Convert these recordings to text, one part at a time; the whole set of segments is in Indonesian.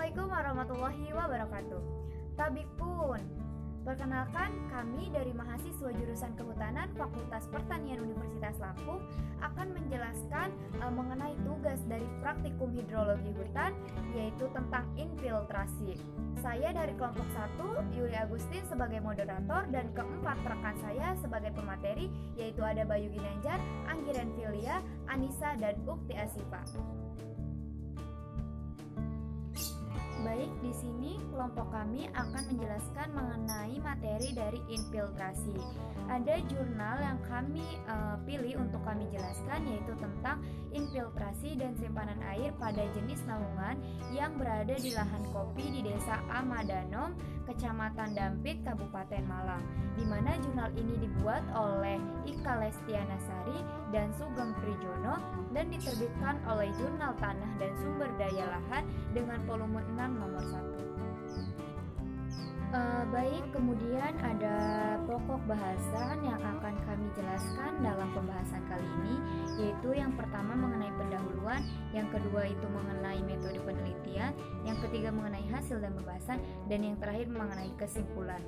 Assalamualaikum warahmatullahi wabarakatuh. Tabikpun, perkenalkan kami dari mahasiswa jurusan Kehutanan Fakultas Pertanian Universitas Lampung akan menjelaskan mengenai tugas dari praktikum hidrologi hutan, yaitu tentang infiltrasi. Saya dari kelompok 1, Yuli Agustin sebagai moderator, dan keempat rekan saya sebagai pemateri, yaitu ada Bayu Ginanjar, Anggiren Filia, Anissa, dan Ukti Asifa. Baik, di sini kelompok kami akan menjelaskan mengenai materi dari infiltrasi. Ada jurnal yang kami pilih untuk kami jelaskan, yaitu tentang infiltrasi dan simpanan air pada jenis naungan yang berada di lahan kopi di Desa Amadanom, Kecamatan Dampit, Kabupaten Malang, di mana jurnal ini dibuat oleh Ika Lestianasari dan Sugeng Prijono dan diterbitkan oleh Jurnal Tanah dan Sumber Daya Lahan dengan volume 6 nomor 1. Baik, kemudian ada pokok bahasan yang akan kami jelaskan dalam pembahasan kali ini, yaitu yang pertama mengenai pendahuluan, yang kedua itu mengenai metode penelitian, yang ketiga mengenai hasil dan pembahasan, dan yang terakhir mengenai kesimpulan.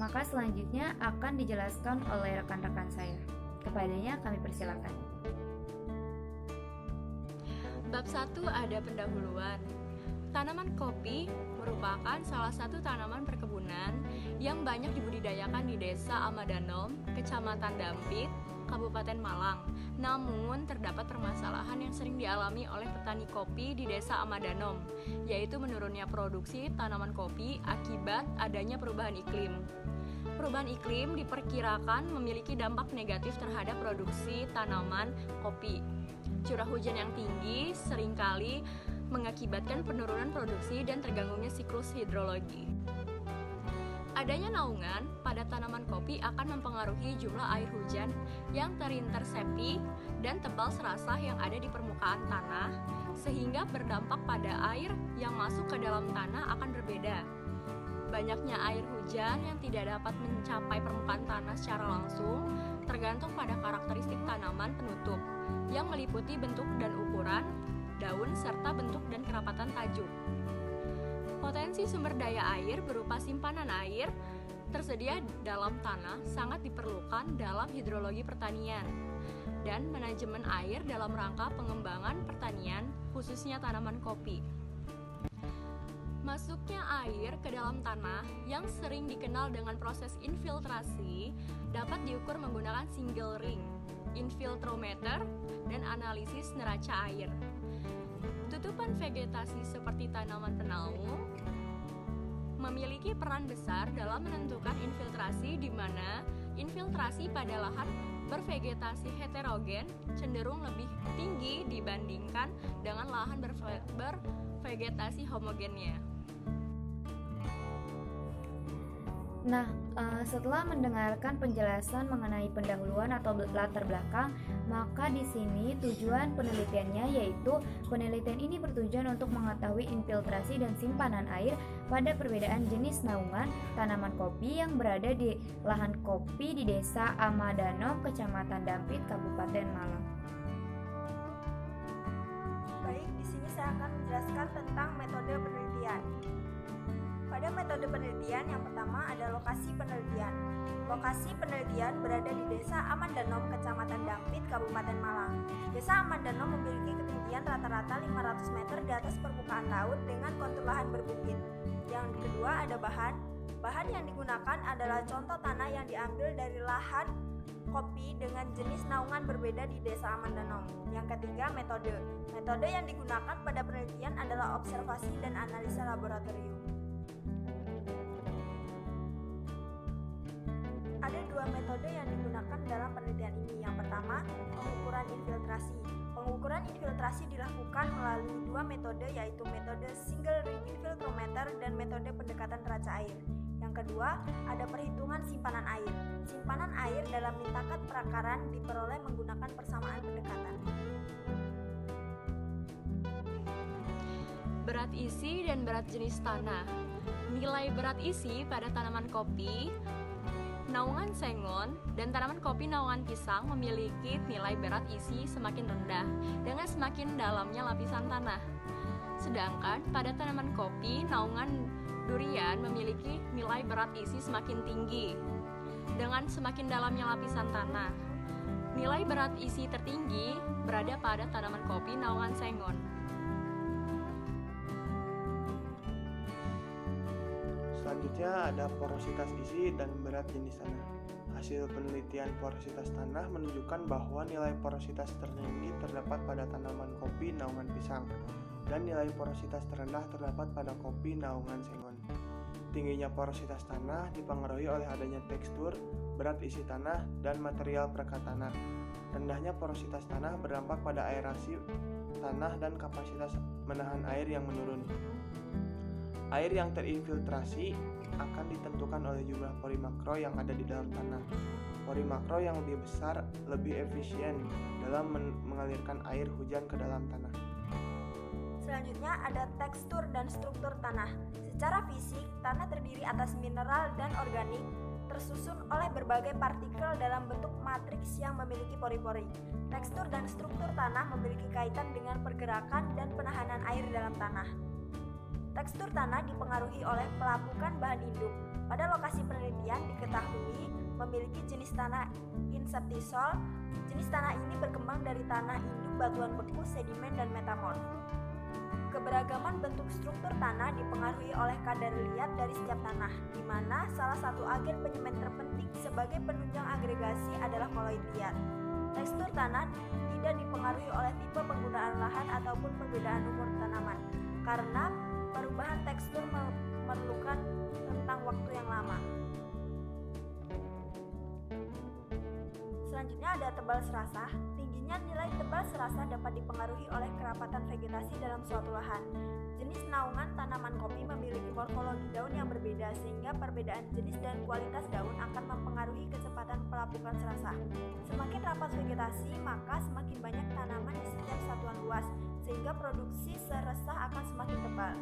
Maka selanjutnya akan dijelaskan oleh rekan-rekan saya. Kepadanya kami persilakan. Bab 1 ada pendahuluan. Tanaman kopi merupakan salah satu tanaman perkebunan yang banyak dibudidayakan di Desa Amadanom, Kecamatan Dampit, Kabupaten Malang. Namun, terdapat permasalahan yang sering dialami oleh petani kopi di Desa Amadanom, yaitu menurunnya produksi tanaman kopi akibat adanya perubahan iklim. Perubahan iklim diperkirakan memiliki dampak negatif terhadap produksi tanaman kopi. Curah hujan yang tinggi seringkali mengakibatkan penurunan produksi dan terganggunya siklus hidrologi. Adanya naungan pada tanaman kopi akan mempengaruhi jumlah air hujan yang terintersepsi dan tebal serasah yang ada di permukaan tanah, sehingga berdampak pada air yang masuk ke dalam tanah akan berbeda. Banyaknya air hujan yang tidak dapat mencapai permukaan tanah secara langsung tergantung pada karakteristik tanaman penutup yang meliputi bentuk dan ukuran daun serta bentuk dan kerapatan tajuk. Potensi sumber daya air berupa simpanan air tersedia dalam tanah sangat diperlukan dalam hidrologi pertanian dan manajemen air dalam rangka pengembangan pertanian, khususnya tanaman kopi. Masuknya air ke dalam tanah yang sering dikenal dengan proses infiltrasi dapat diukur menggunakan single ring, infiltrometer, dan analisis neraca air. Tutupan vegetasi seperti tanaman penaung memiliki peran besar dalam menentukan infiltrasi, di mana infiltrasi pada lahan bervegetasi heterogen cenderung lebih tinggi dibandingkan dengan lahan bervegetasi homogennya. Nah, setelah mendengarkan penjelasan mengenai pendahuluan atau latar belakang, maka di sini tujuan penelitiannya yaitu penelitian ini bertujuan untuk mengetahui infiltrasi dan simpanan air pada perbedaan jenis naungan tanaman kopi yang berada di lahan kopi di Desa Amadanom, Kecamatan Dampit, Kabupaten Malang. Baik, di sini saya akan menjelaskan tentang metode penelitian. Pada metode penelitian yang pertama ada lokasi penelitian. Lokasi penelitian berada di Desa Amadanom, Kecamatan Dampit, Kabupaten Malang. Desa Amadanom memiliki ketinggian rata-rata 500 meter di atas permukaan laut dengan kontur lahan berbukit. Yang kedua ada bahan. Bahan yang digunakan adalah contoh tanah yang diambil dari lahan kopi dengan jenis naungan berbeda di Desa Amadanom. Yang ketiga metode. Metode yang digunakan pada penelitian adalah observasi dan analisa laboratorium. Ada dua metode yang digunakan dalam penelitian ini. Yang pertama, pengukuran infiltrasi. Pengukuran infiltrasi dilakukan melalui dua metode, yaitu metode single ring infiltrometer dan metode pendekatan neraca air. Yang kedua, ada perhitungan simpanan air. Simpanan air dalam lintakan perakaran diperoleh menggunakan persamaan pendekatan. Berat isi dan berat jenis tanah. Nilai berat isi pada tanaman kopi, naungan sengon, dan tanaman kopi naungan pisang memiliki nilai berat isi semakin rendah dengan semakin dalamnya lapisan tanah. Sedangkan pada tanaman kopi, naungan durian memiliki nilai berat isi semakin tinggi dengan semakin dalamnya lapisan tanah. Nilai berat isi tertinggi berada pada tanaman kopi naungan sengon. Selanjutnya ada porositas isi dan berat jenis tanah. Hasil penelitian porositas tanah menunjukkan bahwa nilai porositas tertinggi terdapat pada tanaman kopi naungan pisang dan nilai porositas terendah terdapat pada kopi naungan sengon. Tingginya porositas tanah dipengaruhi oleh adanya tekstur, berat isi tanah, dan material perekat tanah. Rendahnya porositas tanah berdampak pada aerasi tanah dan kapasitas menahan air yang menurun. Air yang terinfiltrasi akan ditentukan oleh jumlah pori makro yang ada di dalam tanah. Pori makro yang lebih besar lebih efisien dalam mengalirkan air hujan ke dalam tanah. Selanjutnya ada tekstur dan struktur tanah. Secara fisik, tanah terdiri atas mineral dan organik, tersusun oleh berbagai partikel dalam bentuk matriks yang memiliki pori-pori. Tekstur dan struktur tanah memiliki kaitan dengan pergerakan dan penahanan air dalam tanah. Tekstur tanah dipengaruhi oleh pelapukan bahan induk. Pada lokasi penelitian diketahui memiliki jenis tanah inseptisol. Jenis tanah ini berkembang dari tanah induk batuan beku, sedimen, dan metamorf. Keberagaman bentuk struktur tanah dipengaruhi oleh kadar liat dari setiap tanah, di mana salah satu agen penyemen terpenting sebagai penunjang agregasi adalah koloid liat. Tekstur tanah tidak dipengaruhi oleh tipe penggunaan lahan ataupun perbedaan umur tanaman, karena perubahan tekstur memerlukan rentang waktu yang lama. Selanjutnya ada tebal serasah. Tingginya nilai tebal serasah dapat dipengaruhi oleh kerapatan vegetasi dalam suatu lahan. Jenis naungan tanaman kopi memiliki morfologi daun yang berbeda, sehingga perbedaan jenis dan kualitas daun akan mempengaruhi kecepatan pelapukan serasah. Semakin rapat vegetasi, maka semakin banyak tanaman di setiap satuan luas, sehingga produksi serasah akan semakin tebal.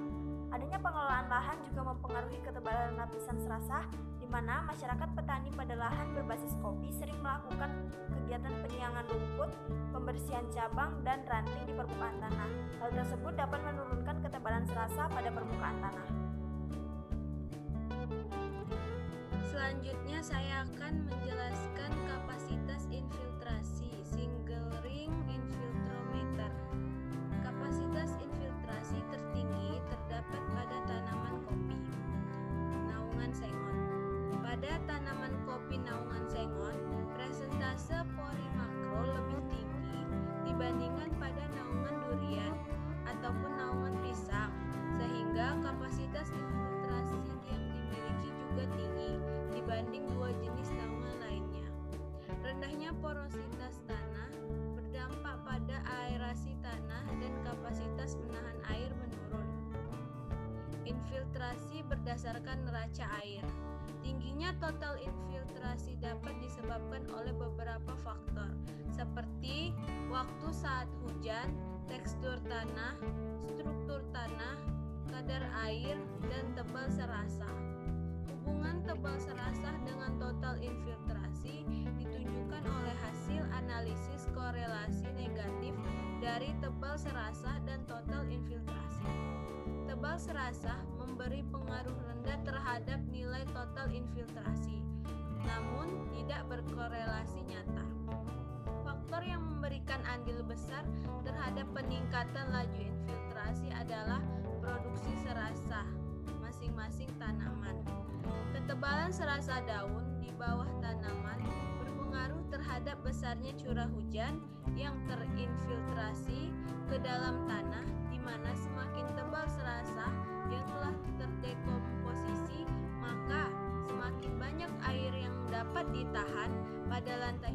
Adanya pengelolaan lahan juga mempengaruhi ketebalan lapisan serasah, di mana masyarakat petani pada lahan berbasis kopi sering melakukan kegiatan penyiangan rumput, pembersihan cabang, dan ranting di permukaan tanah. Hal tersebut dapat menurunkan ketebalan serasah pada permukaan tanah. Selanjutnya saya akan menjelaskan kapasitas infiltrasi single ring infiltrometer. Kapasitas infiltrasi tertinggi terdapat pada tanaman kopi naungan sengon. Pada tanaman kopi naungan sengon, presentase pori makro lebih tinggi dibandingkan pada naungan durian ataupun naungan pisang, sehingga kapasitas infiltrasi yang dimiliki juga tinggi dibanding dua jenis naungan lainnya. Rendahnya porositas tanah berdampak pada aerasi tanah dan kapasitas menahan air menurun. Infiltrasi berdasarkan neraca air. Tingginya total infiltrasi dapat disebabkan oleh beberapa faktor, seperti waktu saat hujan, tekstur tanah, struktur tanah, kadar air, dan tebal serasah. Hubungan tebal serasah dengan total infiltrasi ditunjukkan oleh hasil analisis korelasi negatif dari tebal serasah dan total infiltrasi. Tebal serasah memberi pengaruh rendah terhadap nilai total infiltrasi, namun tidak berkorelasi nyata. Faktor yang memberikan andil besar terhadap peningkatan laju infiltrasi adalah produksi serasah masing-masing tanaman. Ketebalan serasah daun di bawah tanaman berpengaruh terhadap besarnya curah hujan yang terinfiltrasi ke dalam tanah, di mana semakin tebal serasah yang telah terdekomposisi, maka semakin banyak air yang dapat ditahan pada lantai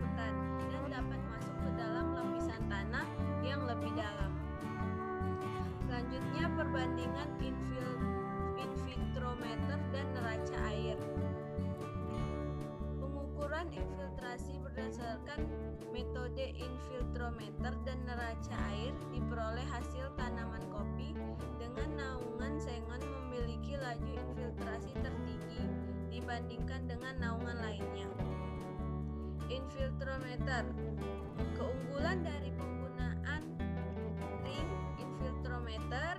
hutan dan dapat masuk ke dalam lapisan tanah yang lebih dalam. Selanjutnya, perbandingan infiltrometer dan neraca air. Pengukuran infiltrasi berdasarkan metode infiltrometer dan neraca air diperoleh hasil tanaman kopi dengan naungan sengon memiliki laju infiltrasi tertinggi dibandingkan dengan naungan lainnya. Infiltrometer. Keunggulan dari penggunaan ring infiltrometer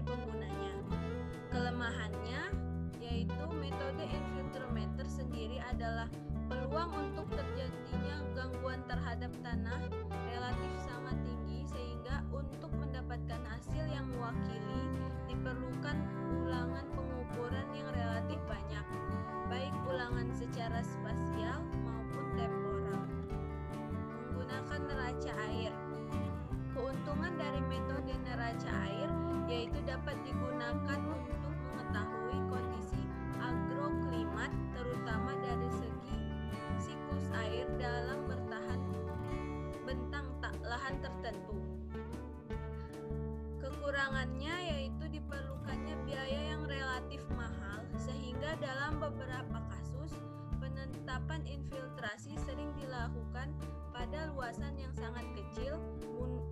penggunanya. Kelemahannya yaitu metode infiltrometer sendiri adalah peluang untuk terjadinya gangguan terhadap tanah relatif sangat tinggi, sehingga untuk mendapatkan hasil yang mewakili diperlukan ulangan pengukuran yang relatif banyak, baik ulangan secara spasial maupun temporal. Menggunakan neraca air. Keuntungan dari metode neraca air yaitu dapat digunakan untuk mengetahui kondisi agroklimat, terutama dari segi siklus air dalam bertahan bentang lahan tertentu. Kekurangannya yaitu diperlukannya biaya yang relatif mahal, sehingga dalam beberapa kasus penetapan infiltrasi sering dilakukan pada luasan yang sangat kecil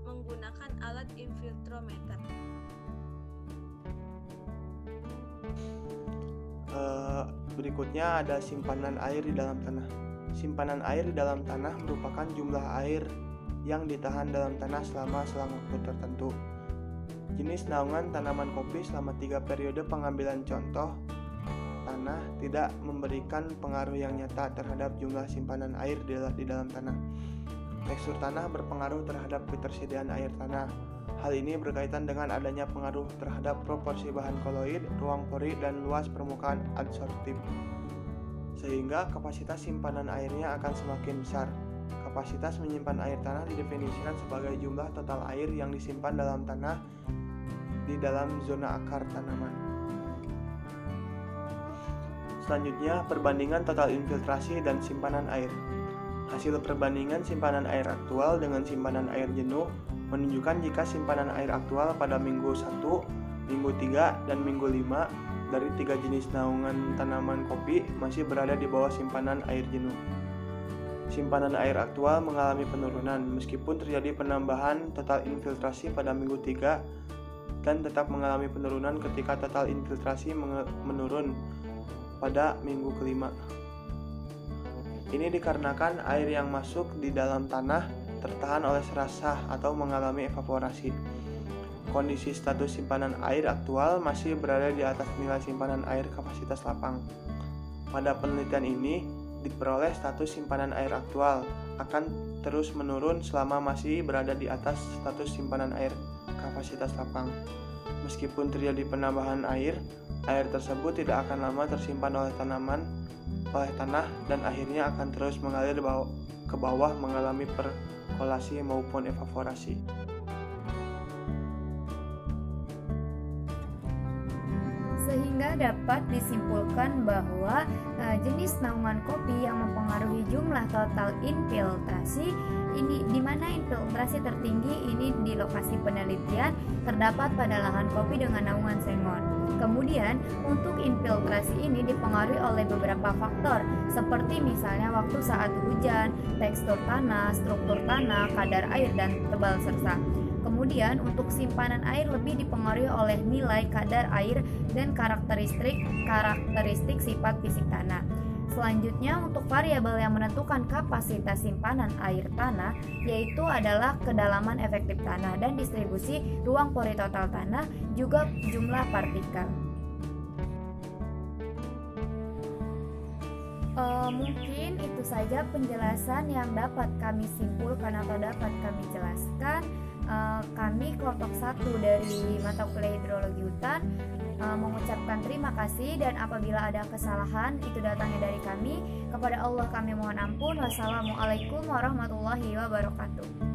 menggunakan alat infiltrometer. Berikutnya ada simpanan air di dalam tanah. Simpanan air di dalam tanah merupakan jumlah air yang ditahan dalam tanah selama selang waktu tertentu. Jenis naungan tanaman kopi selama 3 periode pengambilan contoh tanah tidak memberikan pengaruh yang nyata terhadap jumlah simpanan air di dalam tanah. Tekstur tanah berpengaruh terhadap ketersediaan air tanah. Hal ini berkaitan dengan adanya pengaruh terhadap proporsi bahan koloid, ruang pori, dan luas permukaan adsorptif, sehingga kapasitas simpanan airnya akan semakin besar. Kapasitas menyimpan air tanah didefinisikan sebagai jumlah total air yang disimpan dalam tanah di dalam zona akar tanaman. Selanjutnya, perbandingan total infiltrasi dan simpanan air. Hasil perbandingan simpanan air aktual dengan simpanan air jenuh menunjukkan jika simpanan air aktual pada minggu 1, minggu 3, dan minggu 5 dari 3 jenis naungan tanaman kopi masih berada di bawah simpanan air jenuh. Simpanan air aktual mengalami penurunan meskipun terjadi penambahan total infiltrasi pada minggu 3 dan tetap mengalami penurunan ketika total infiltrasi menurun pada minggu kelima. Ini dikarenakan air yang masuk di dalam tanah tertahan oleh serasah atau mengalami evaporasi. Kondisi status simpanan air aktual masih berada di atas nilai simpanan air kapasitas lapang. Pada penelitian ini, diperoleh status simpanan air aktual akan terus menurun selama masih berada di atas status simpanan air kapasitas lapang. Meskipun terjadi penambahan air tersebut tidak akan lama tersimpan oleh tanah dan akhirnya akan terus mengalir ke bawah mengalami perkolasi maupun evaporasi. Sehingga dapat disimpulkan bahwa jenis naungan kopi yang mempengaruhi jumlah total infiltrasi ini, di mana infiltrasi tertinggi ini di lokasi penelitian terdapat pada lahan kopi dengan naungan sengon. Kemudian untuk infiltrasi ini dipengaruhi oleh beberapa faktor seperti misalnya waktu saat hujan, tekstur tanah, struktur tanah, kadar air, dan tebal sersa. Kemudian untuk simpanan air lebih dipengaruhi oleh nilai kadar air dan karakteristik sifat fisik tanah. Selanjutnya untuk variabel yang menentukan kapasitas simpanan air tanah yaitu adalah kedalaman efektif tanah dan distribusi ruang pori total tanah, juga jumlah partikel. Mungkin itu saja penjelasan yang dapat kami simpulkan atau dapat kami jelaskan. Kami kelompok 1 dari mata kuliah hidrologi hutan mengucapkan terima kasih, dan apabila ada kesalahan itu datangnya dari kami. Kepada Allah kami mohon ampun. Wassalamualaikum warahmatullahi wabarakatuh.